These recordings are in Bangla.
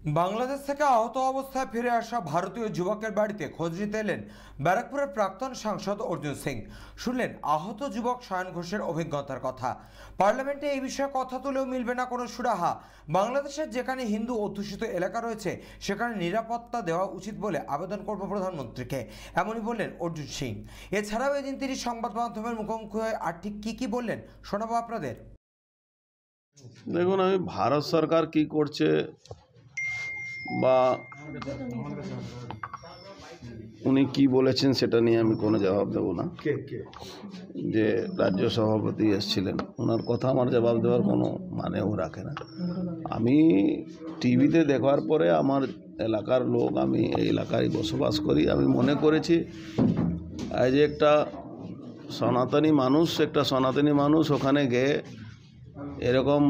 বাংলাদেশ থেকে আহত অবস্থায় ফিরে আসা ভারতীয় যুবকের বাড়িতে খোঁজ নিতে এলেন ব্যারাকপুরের প্রাক্তন সাংসদ অর্জুন সিং। শুনলেন আহত যুবক সায়ন ঘোষের অভিজ্ঞতার কথা। পার্লামেন্টে এই বিষয়ে কথা তুলেও মিলবে না কোনো সুরাহা। বাংলাদেশের যেখানে হিন্দু অধ্যুষিত এলাকা রয়েছে সেখানে নিরাপত্তা দেওয়া উচিত বলে আবেদন করব প্রধানমন্ত্রীকে, এমনই বললেন অর্জুন সিং। এছাড়াও এদিন তিনি সংবাদ মাধ্যমের মুখোমুখি হয়ে আর ঠিক কী বললেন শোনাবো আপনাদের। দেখুন, আমি ভারত সরকার কি করছে বা উনি কি বলেছেন সেটা নিয়ে আমি কোনো জবাব দেব না। যে রাজ্য সভাপতি এসেছিলেন, ওনার কথা আমার জবাব দেওয়ার কোনো মানেও রাখে না। আমি টিভিতে দেখার পরে আমার এলাকার লোক, আমি এই এলাকায় বসবাস করি, আমি মনে করেছি আজ একটা সনাতনী মানুষ ওখানে গিয়ে এরকম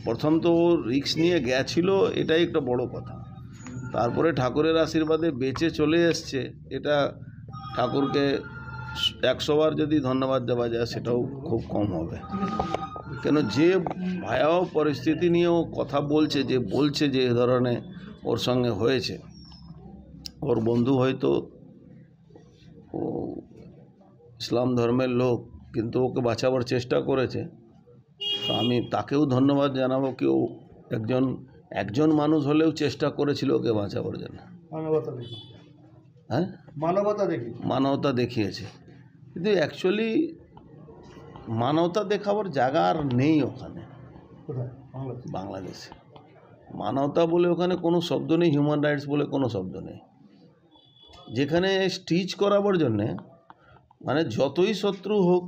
প্রথম তো রিস্ক নিয়ে গেছিল, এটাই একটা বড় কথা। তারপরে ঠাকুরের আশীর্বাদে বেঁচে চলে এসছে, এটা ঠাকুরকে 100 বার যদি ধন্যবাদ দেওয়া যায় সেটাও খুব কম হবে। কেন, যে ভয়াবহ পরিস্থিতি নিয়ে ও কথা বলছে, যে এ ধরনের ওর সঙ্গে হয়েছে, ওর বন্ধু হয়তো ও ইসলাম ধর্মের লোক, কিন্তু ওকে বাঁচাবার চেষ্টা করেছে। তো আমি তাকেও ধন্যবাদ জানাবো কি ও একজন মানুষ হলেও চেষ্টা করেছিল ওকে বাঁচাবার জন্য। মানবতা দেখিয়েছে। কিন্তু অ্যাকচুয়ালি মানবতা দেখাবার জায়গা আর নেই ওখানে। বাংলাদেশে মানবতা বলে ওখানে কোনো শব্দ নেই, হিউম্যান রাইটস বলে কোনো শব্দ নেই। যেখানে স্টিচ করাবার জন্যে মানে যতই শত্রু হোক,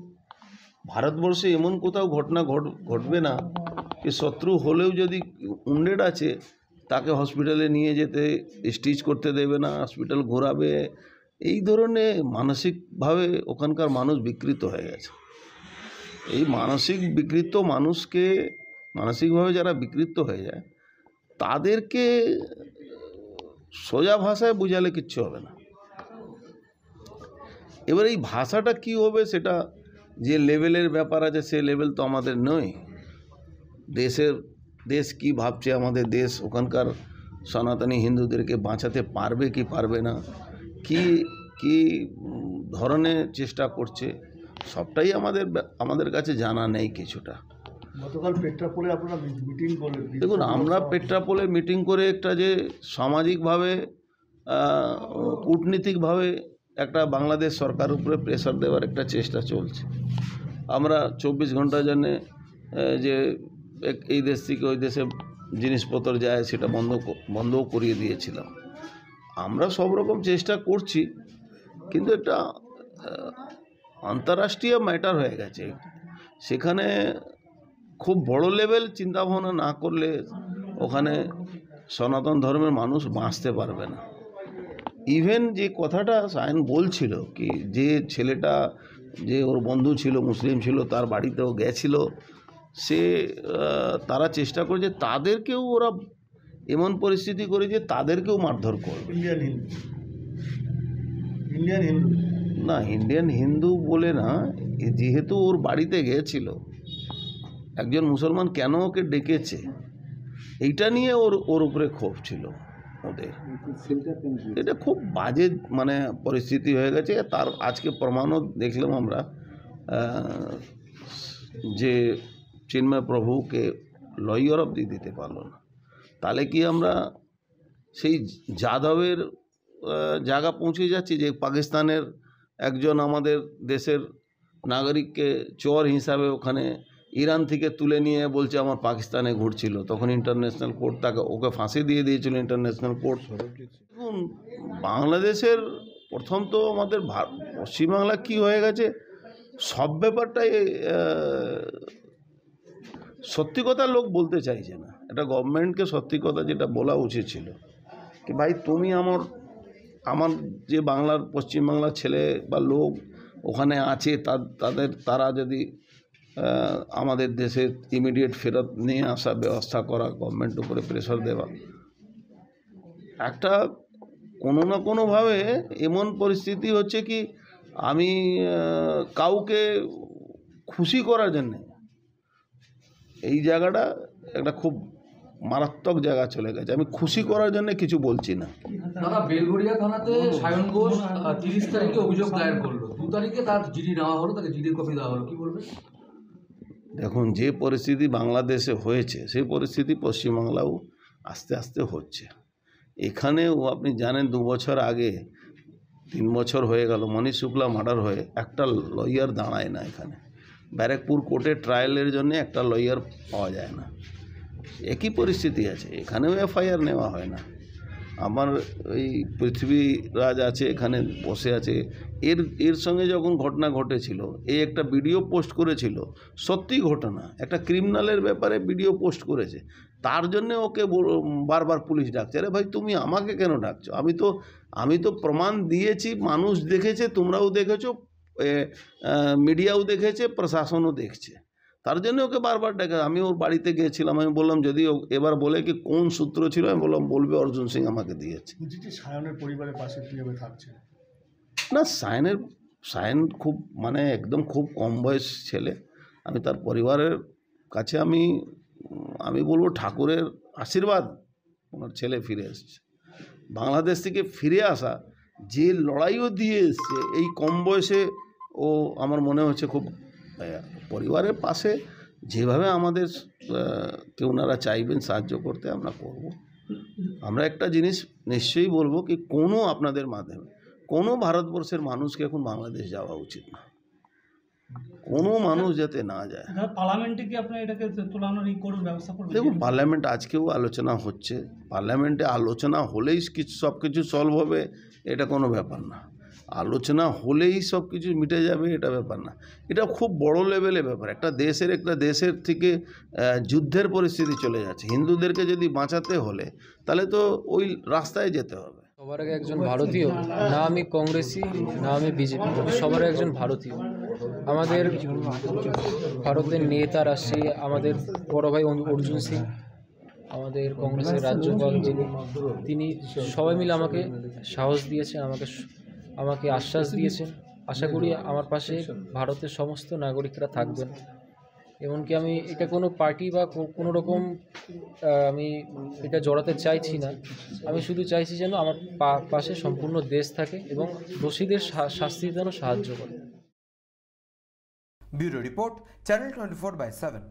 ভারতবর্ষে এমন কোথাও ঘটনা ঘটবে না যে শত্রু হলেও যদি উন্ডেড আছে তাকে হসপিটালে নিয়ে যেতে স্টিচ করতে দেবে না, হসপিটাল ঘোরাবে। এই ধরনের মানসিকভাবে ওখানকার মানুষ বিকৃত হয়ে গেছে। এই মানসিকভাবে যারা বিকৃত হয়ে যায় তাদেরকে সোজা ভাষায় বোঝালে কিচ্ছু হবে না। এবার এই ভাষাটা কি হবে সেটা যে লেভেলের ব্যাপার আছে, সে লেভেল তো আমাদের নয়। দেশ কি ভাবছে, আমাদের দেশ ওখানকার সনাতনী হিন্দুদেরকে বাঁচাতে পারবে কি পারবে না, কি ধরনের চেষ্টা করছে, সবটাই আমাদের কাছে জানা নেই কিছুটা। গতকাল পেট্রাপোলে আপনারা মিটিং করলেন। দেখুন, আমরা পেট্রাপোলে মিটিং করে একটা যে সামাজিকভাবে কূটনীতিকভাবে একটা বাংলাদেশ সরকার উপরে প্রেসার দেওয়ার একটা চেষ্টা চলছে। আমরা 24 ঘন্টার জন্যে যে এই দেশ থেকে ওই দেশে জিনিসপত্র যায় সেটা বন্ধও করিয়ে দিয়েছিলাম। আমরা সব রকম চেষ্টা করছি, কিন্তু একটা আন্তর্রাষ্ট্রীয় ম্যাটার হয়ে গেছে। সেখানে খুব বড় লেভেল চিন্তাভাবনা না করলে ওখানে সনাতন ধর্মের মানুষ বাঁচতে পারবে না। ইভেন যে কথাটা সায়ন বলছিল কি, যে ছেলেটা যে ওর বন্ধু ছিল, মুসলিম ছিল, তার বাড়িতেও গেছিল, তারা চেষ্টা করে যে তাদেরকেও ওরা এমন পরিস্থিতি করে যে তাদেরকেও মারধর করবে। ইন্ডিয়ান হিন্দু বলে না, যেহেতু ওর বাড়িতে গিয়েছিল একজন মুসলমান, কেন ওকে ডেকেছে এইটা নিয়ে ওর উপরে ক্ষোভ ছিল ওদের। এটা খুব বাজে মানে পরিস্থিতি হয়ে গেছে। তার আজকে প্রমাণও দেখলাম আমরা, যে চিন্ময় প্রভুকে লয়ার অবধি দিতে পারলো না। তাহলে কি আমরা সেই যাদবের জায়গা পৌঁছে যাচ্ছি, যে পাকিস্তানের একজন আমাদের দেশের নাগরিককে চোর হিসাবে ওখানে ইরান থেকে তুলে নিয়ে বলছে আমার পাকিস্তানে ঘুরছিল, তখন ইন্টারন্যাশনাল কোর্ট ওকে ফাঁসি দিয়ে দিয়েছিল ইন্টারন্যাশনাল কোর্ট। দেখুন, বাংলাদেশের প্রথম তো আমাদের পশ্চিমবাংলা কি হয়ে গেছে, সব ব্যাপারটাই সত্যি কথা লোক বলতে চাইছে না। এটা গভর্নমেন্টকে সত্যি কথা যেটা বলা উচিত ছিল কি, ভাই তুমি আমার যে পশ্চিমবাংলার ছেলে বা লোক ওখানে আছে তারা যদি আমাদের দেশে ইমিডিয়েট ফেরত নিয়ে আসা ব্যবস্থা করা, গভর্নমেন্ট উপরে প্রেশার দেওয়া। একটা কোনো না কোনোভাবে এমন পরিস্থিতি হচ্ছে কি, আমি কাউকে খুশি করার জন্যে এই জায়গাটা একটা খুব মারাত্মক জায়গা চলে গেছে। আমি খুশি করার জন্য কিছু বলছি না। দাদা, বেলঘরিয়া থানাতে সায়ন ঘোষ 30 তারিখে অভিযোগ দায়ের করলো, 2 তারিখে তার জিডি নেওয়া হলো, তাকে জিডির কপি দেওয়া হলো, কি বলবেন? দেখুন, যে পরিস্থিতি বাংলাদেশে হয়েছে সেই পরিস্থিতি পশ্চিমবাংলাও আস্তে আস্তে হচ্ছে। এখানেও আপনি জানেন 2 বছর আগে, 3 বছর হয়ে গেল মনীষ শুক্লা মার্ডার হয়ে একটা লয়ার দাঁড়ায় না। এখানে ব্যারাকপুর কোর্টে ট্রায়ালের জন্য একটা লয়ার পাওয়া যায় না। একই পরিস্থিতি আছে, এখানেও এফআইআর নেওয়া হয় না। আমার ওই পৃথ্বীরাজ আছে এখানে বসে আছে, এর সঙ্গে যখন ঘটনা ঘটেছিল, এই একটা ভিডিও পোস্ট করেছিল, সত্যি ঘটনা, একটা ক্রিমিনালের ব্যাপারে ভিডিও পোস্ট করেছে, তার জন্যে ওকে বারবার পুলিশ ডাকছে। আরে ভাই, তুমি আমাকে কেন ডাকছো? আমি তো প্রমাণ দিয়েছি, মানুষ দেখেছে, তোমরাও দেখেছো, মিডিয়াও দেখেছে, প্রশাসনও দেখছে, তার জন্য ওকে বারবার ডাকা। আমি ওর বাড়িতে গিয়েছিলাম, আমি বললাম যদি এবার বলে কি কোন সূত্র ছিল, আমি বললাম বলবে অর্জুন সিং আমাকে দিয়েছে। সায়নের পরিবারের পাশে কীভাবে থাকছে? না, সায়ন খুব একদম খুব কম বয়স ছেলে। আমি তার পরিবারের কাছে আমি বলবো ঠাকুরের আশীর্বাদ, ওনার ছেলে ফিরে এসছে। বাংলাদেশ থেকে ফিরে আসা, যে লড়াইও দিয়ে এসছে এই কম বয়সে, ও আমার মনে হচ্ছে খুব পরিবারের পাশে যেভাবে আমাদের কেউ ওনারা চাইবেন সাহায্য করতে, আমরা করব। আমরা একটা জিনিস নিশ্চয়ই বলবো কি, কোনো আপনাদের মাধ্যমে কোনো ভারতবর্ষের মানুষকে এখন বাংলাদেশ যাওয়া উচিত না, কোনো মানুষ যাতে না যায়। পার্লামেন্টে কি আপনারা এটাকে তোলানোর ব্যবস্থা করবেন? দেখুন, পার্লামেন্ট আজকেও আলোচনা হচ্ছে, পার্লামেন্টে আলোচনা হলেই সব কিছু সলভ হবে এটা কোনো ব্যাপার না। আলোচনা হলেই সব কিছু মিটে যাবে এটা ব্যাপার না। এটা খুব বড় লেভেলের ব্যাপার। একটা দেশের থেকে যুদ্ধের পরিস্থিতি চলে যাচ্ছে। হিন্দুদেরকে যদি বাঁচাতে হলে তাহলে তো ওই রাস্তায় যেতে হবে। সবার আগে একজন ভারতীয়, না আমি কংগ্রেসি না আমি বিজেপি, সবার একজন ভারতীয়। আমাদের ভারতের নেতা রাষ্ট্রীয় আমাদের বড় ভাই অর্জুন সিং, আমাদের কংগ্রেসের রাজ্যপাল তিনি সবাই মিলে আমাকে সাহস দিয়েছেন, আমাকে আশ্বাস দিয়েছেন। আশা করি আমার পাশে ভারতের সমস্ত নাগরিকরা থাকবেন। এমনকি আমি এটা কোনো পার্টি বা কোনো রকম আমি এটা জড়াতে চাইছি না। আমি শুধু চাইছি যেন আমার পাশে সম্পূর্ণ দেশ থাকে এবং দোষীদের শাস্তির জন্য সাহায্য করে। Bureau report, channel 24/7।